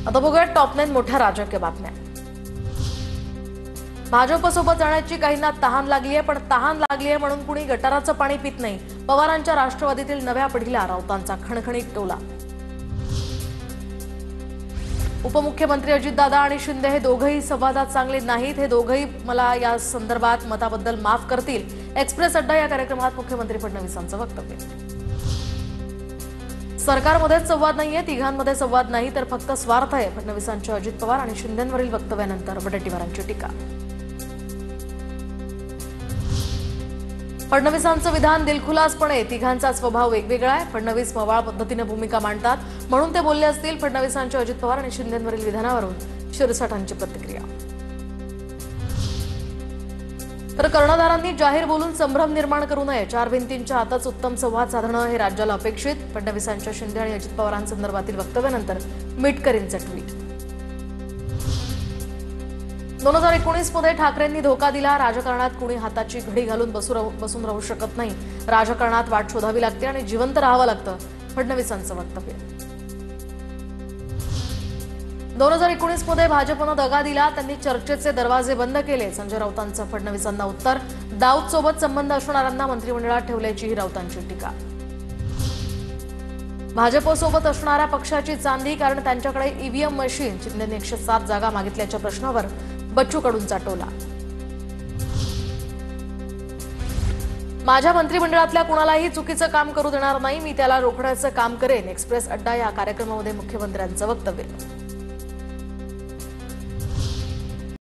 आता बघूया टॉप 9 मोठ्या राजकीय बातम्या। भाजपसोबत जाण्याची काहींना तहान लागली आहे, पण तहान लागली आहे म्हणून कुणी गटाराचं पाणी पित नाही। पवारांच्या राष्ट्रवादीतील नव्या पिढीला राऊतांचा खणखणीत टोला। उपमुख्यमंत्री अजितदादा आणि शिंदे हे दोघंही संवादात चांगले नाहीत। हे दोघंही मला या संदर्भात मताबद्दल माफ करतील। एक्सप्रेस अड्डा या कार्यक्रमात मुख्यमंत्री फडणवीसांचं वक्तव्य। सरकारमध्ये संवाद नाहीये, तिघांमध्ये संवाद नाही तर फक्त स्वार्थ आहे। फडणवीसांच्या अजित पवार आणि शिंदेंवरील वक्तव्यानंतर वडेट्टीवारांची टीका। फडणवीसांचं विधान दिलखुलासपणे, तिघांचा स्वभाव वेगवेगळा आहे। फडणवीस मवाळ पद्धतीने भूमिका मांडतात म्हणून ते बोलले असतील। फडणवीसांच्या अजित पवार आणि शिंदेंवरील विधानावरून शिरसाटांची प्रतिक्रिया। तर कर्णधारांनी जाहीर बोलून संभ्रम निर्माण करू नये, चार भिंतींच्या आतच उत्तम संवाद साधणं हे राज्याला अपेक्षित। फडणवीसांच्या शिंदे आणि अजित पवारांसंदर्भातील वक्तव्यानंतर मिटकरींचं ट्विट। 2019 मध्ये ठाकरेंनी धोका दिला। राजकारणात कुणी हाताची घडी घालून बसून राहू शकत नाही। राजकारणात वाट शोधावी लागते आणि जिवंत राहावं लागतं, फडणवीसांचं वक्तव्य। 2019 मध्ये भाजपनं दगा दिला, त्यांनी चर्चेचे दरवाजे बंद केले। संजय राऊतांचं फडणवीसांना उत्तर। दाऊद सोबत संबंध असणाऱ्यांना मंत्रिमंडळात ठेवल्याचीही राऊतांची टीका। भाजपसोबत असणाऱ्या पक्षाची चांदी, कारण त्यांच्याकडे ईव्हीएम मशीन। शिंदेंनी 107 जागा मागितल्याच्या प्रश्नावर बच्चू कडूंचा टोला। माझ्या मंत्रिमंडळातल्या कुणालाही चुकीचं काम करू देणार नाही, मी त्याला रोखण्याचं काम करेन। एक्सप्रेस अड्डा या कार्यक्रमामध्ये मुख्यमंत्र्यांचं वक्तव्य।